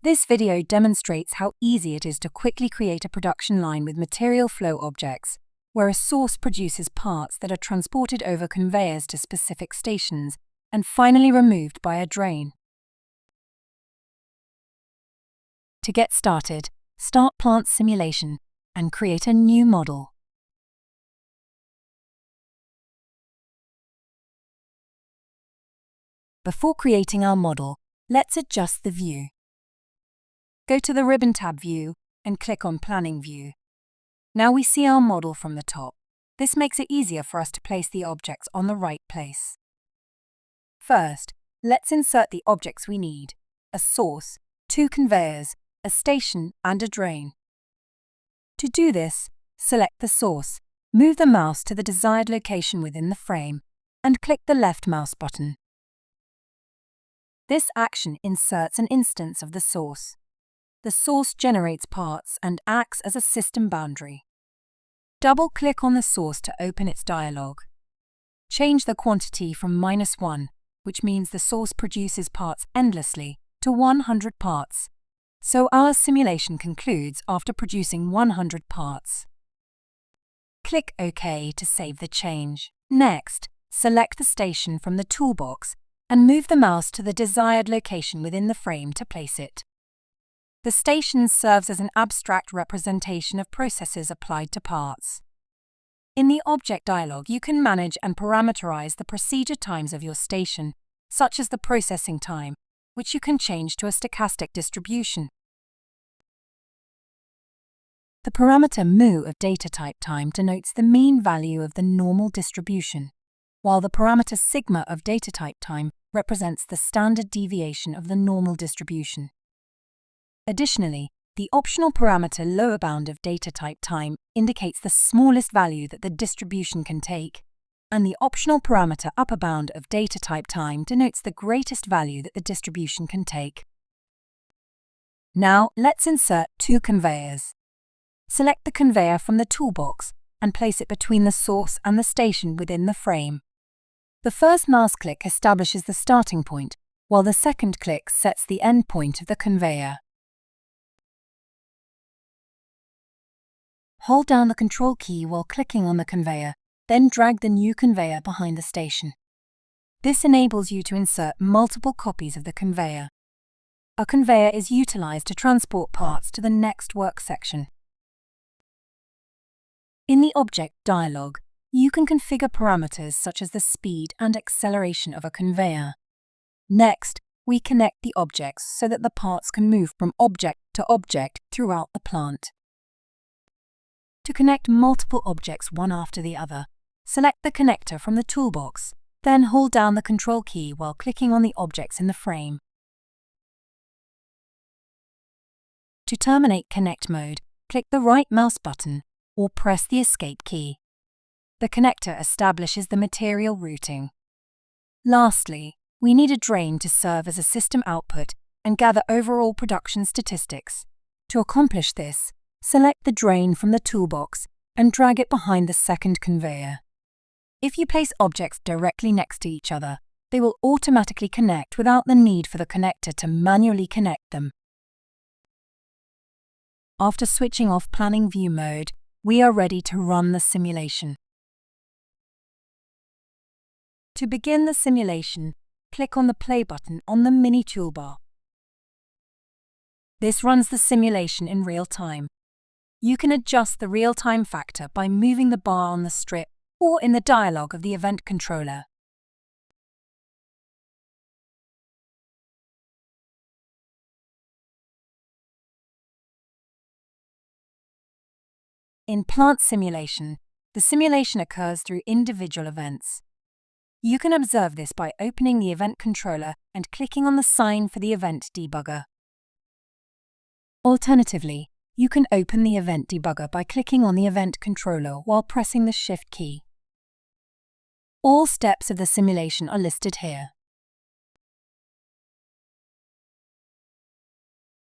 This video demonstrates how easy it is to quickly create a production line with material flow objects, where a source produces parts that are transported over conveyors to specific stations and finally removed by a drain. To get started, start plant simulation and create a new model. Before creating our model, let's adjust the view. Go to the Ribbon tab view and click on Planning View. Now we see our model from the top. This makes it easier for us to place the objects on the right place. First, let's insert the objects we need: a source, 2 conveyors, a station, and a drain. To do this, select the source, move the mouse to the desired location within the frame, and click the left mouse button. This action inserts an instance of the source. The source generates parts and acts as a system boundary. Double-click on the source to open its dialog. Change the quantity from -1, which means the source produces parts endlessly, to 100 parts. So our simulation concludes after producing 100 parts. Click OK to save the change. Next, select the station from the toolbox and move the mouse to the desired location within the frame to place it. The station serves as an abstract representation of processes applied to parts. In the object dialog, you can manage and parameterize the procedure times of your station, such as the processing time, which you can change to a stochastic distribution. The parameter mu of data type time denotes the mean value of the normal distribution, while the parameter sigma of data type time represents the standard deviation of the normal distribution. Additionally, the optional parameter lower bound of data type time indicates the smallest value that the distribution can take, and the optional parameter upper bound of data type time denotes the greatest value that the distribution can take. Now, let's insert 2 conveyors. Select the conveyor from the toolbox and place it between the source and the station within the frame. The first mouse click establishes the starting point, while the second click sets the end point of the conveyor. Hold down the Control key while clicking on the conveyor, then drag the new conveyor behind the station. This enables you to insert multiple copies of the conveyor. A conveyor is utilized to transport parts to the next work section. In the Object dialog, you can configure parameters such as the speed and acceleration of a conveyor. Next, we connect the objects so that the parts can move from object to object throughout the plant. To connect multiple objects one after the other, select the connector from the toolbox, then hold down the Control key while clicking on the objects in the frame. To terminate connect mode, click the right mouse button or press the Escape key. The connector establishes the material routing. Lastly, we need a drain to serve as a system output and gather overall production statistics. To accomplish this, select the drain from the toolbox and drag it behind the second conveyor. If you place objects directly next to each other, they will automatically connect without the need for the connector to manually connect them. After switching off Planning View mode, we are ready to run the simulation. To begin the simulation, click on the Play button on the mini toolbar. This runs the simulation in real time. You can adjust the real-time factor by moving the bar on the strip or in the dialog of the event controller. In plant simulation, the simulation occurs through individual events. You can observe this by opening the event controller and clicking on the sign for the event debugger. Alternatively, you can open the event debugger by clicking on the event controller while pressing the Shift key. All steps of the simulation are listed here.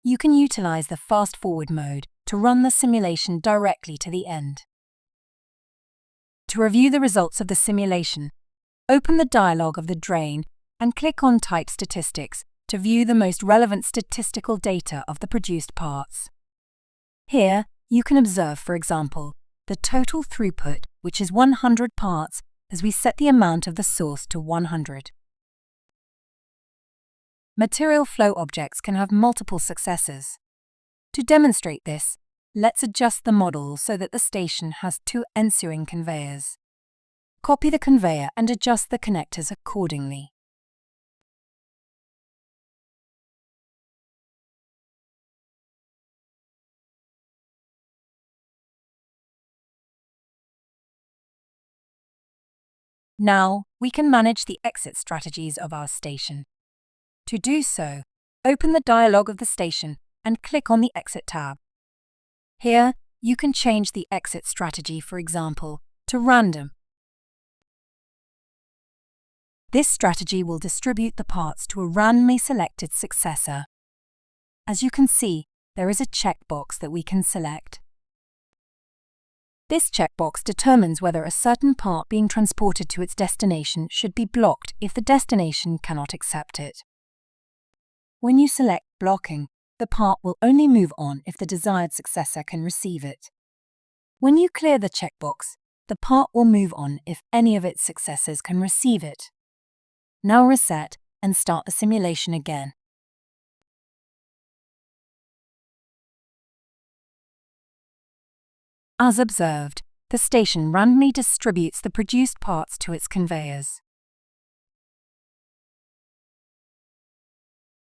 You can utilize the Fast Forward mode to run the simulation directly to the end. To review the results of the simulation, open the dialog of the drain and click on Type Statistics to view the most relevant statistical data of the produced parts. Here, you can observe, for example, the total throughput, which is 100 parts, as we set the amount of the source to 100. Material flow objects can have multiple successors. To demonstrate this, let's adjust the model so that the station has two ensuing conveyors. Copy the conveyor and adjust the connectors accordingly. Now, we can manage the exit strategies of our station. To do so, open the dialog of the station and click on the Exit tab. Here, you can change the exit strategy, for example, to Random. This strategy will distribute the parts to a randomly selected successor. As you can see, there is a checkbox that we can select. This checkbox determines whether a certain part being transported to its destination should be blocked if the destination cannot accept it. When you select blocking, the part will only move on if the desired successor can receive it. When you clear the checkbox, the part will move on if any of its successors can receive it. Now reset and start the simulation again. As observed, the station randomly distributes the produced parts to its conveyors.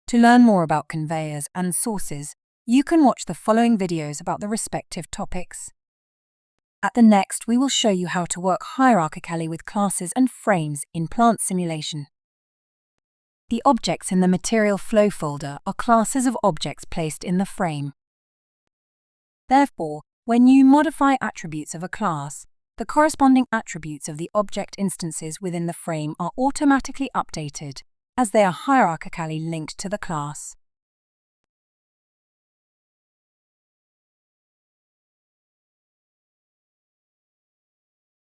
To learn more about conveyors and sources, you can watch the following videos about the respective topics. At the next, we will show you how to work hierarchically with classes and frames in plant simulation. The objects in the Material Flow folder are classes of objects placed in the frame. Therefore, when you modify attributes of a class, the corresponding attributes of the object instances within the frame are automatically updated, as they are hierarchically linked to the class.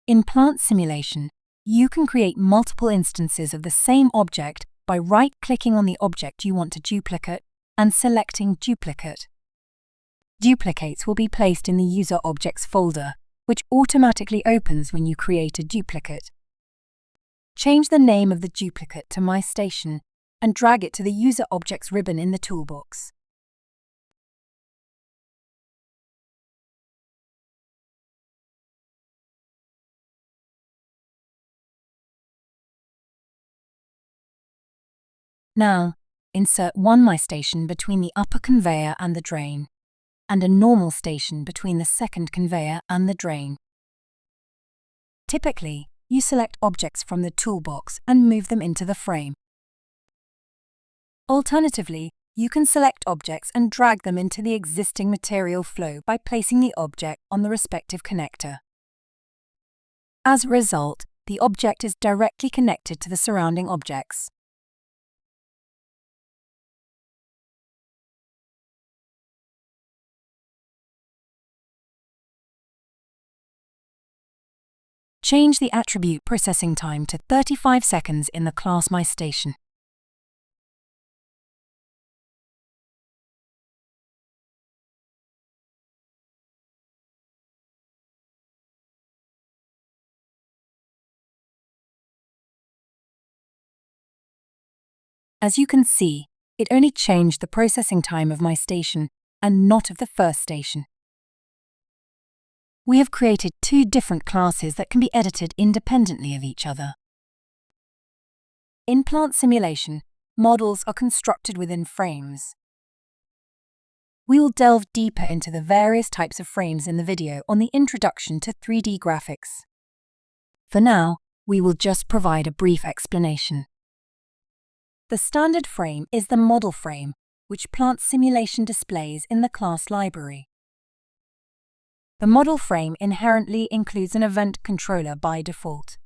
In plant simulation, you can create multiple instances of the same object by right-clicking on the object you want to duplicate and selecting Duplicate. Duplicates will be placed in the User Objects folder, which automatically opens when you create a duplicate. Change the name of the duplicate to My Station and drag it to the User Objects ribbon in the toolbox. Now, insert one My Station between the upper conveyor and the drain, and a normal station between the second conveyor and the drain. Typically, you select objects from the toolbox and move them into the frame. Alternatively, you can select objects and drag them into the existing material flow by placing the object on the respective connector. As a result, the object is directly connected to the surrounding objects. Change the attribute processing time to 35 seconds in the class My Station. As you can see, it only changed the processing time of My Station and not of the first station. We have created two different classes that can be edited independently of each other. In plant simulation, models are constructed within frames. We will delve deeper into the various types of frames in the video on the Introduction to 3D Graphics. For now, we will just provide a brief explanation. The standard frame is the model frame, which plant simulation displays in the class library. The model frame inherently includes an event controller by default.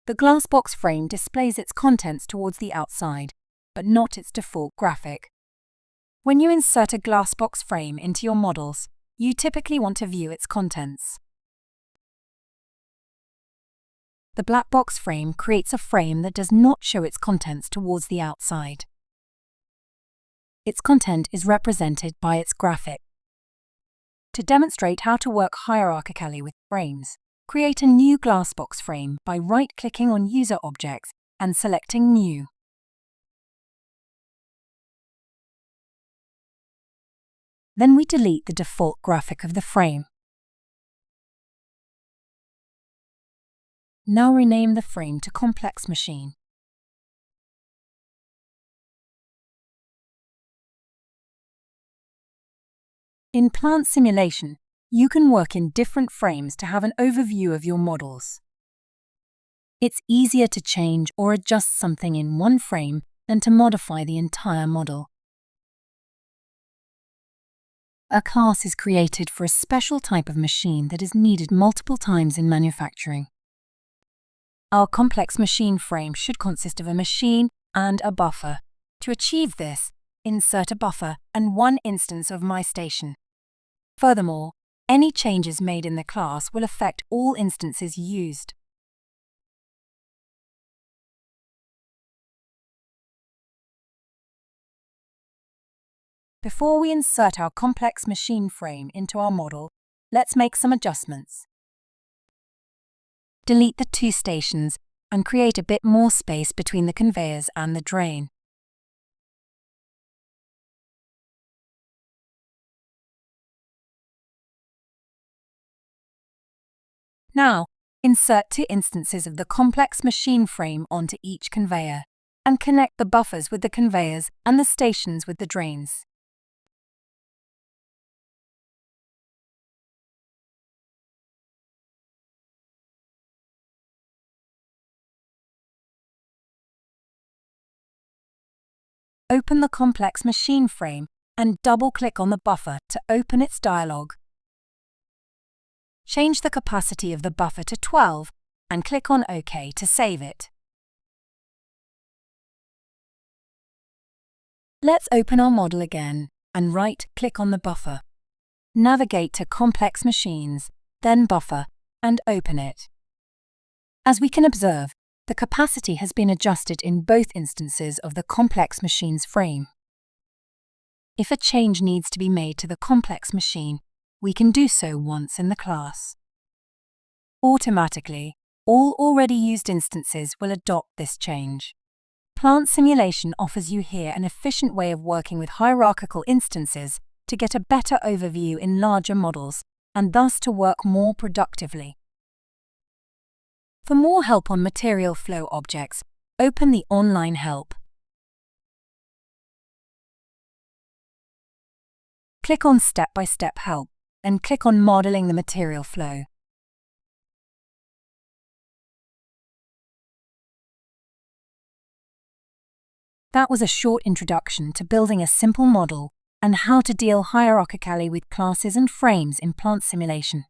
The glassbox frame displays its contents towards the outside, but not its default graphic. When you insert a glassbox frame into your models, you typically want to view its contents. The black box frame creates a frame that does not show its contents towards the outside. Its content is represented by its graphic. To demonstrate how to work hierarchically with frames, create a new glassbox frame by right-clicking on User Objects and selecting New. Then we delete the default graphic of the frame. Now rename the frame to Complex Machine. In Plant Simulation, you can work in different frames to have an overview of your models. It's easier to change or adjust something in one frame than to modify the entire model. A class is created for a special type of machine that is needed multiple times in manufacturing. Our complex machine frame should consist of a machine and a buffer. To achieve this, insert a buffer and one instance of MyStation. Furthermore, any changes made in the class will affect all instances used. Before we insert our complex machine frame into our model, let's make some adjustments. Delete the two stations and create a bit more space between the conveyors and the drain. Now, insert two instances of the complex machine frame onto each conveyor, and connect the buffers with the conveyors and the stations with the drains. Open the complex machine frame and double-click on the buffer to open its dialog. Change the capacity of the buffer to 12 and click on OK to save it. Let's open our model again and right-click on the buffer. Navigate to Complex Machines, then Buffer, and open it. As we can observe, the capacity has been adjusted in both instances of the complex machine's frame. If a change needs to be made to the complex machine, we can do so once in the class. Automatically, all already used instances will adopt this change. Plant Simulation offers you here an efficient way of working with hierarchical instances to get a better overview in larger models and thus to work more productively. For more help on material flow objects, open the online help. Click on Step-by-Step Help and click on Modeling the Material Flow. That was a short introduction to building a simple model and how to deal hierarchically with classes and frames in Plant Simulation.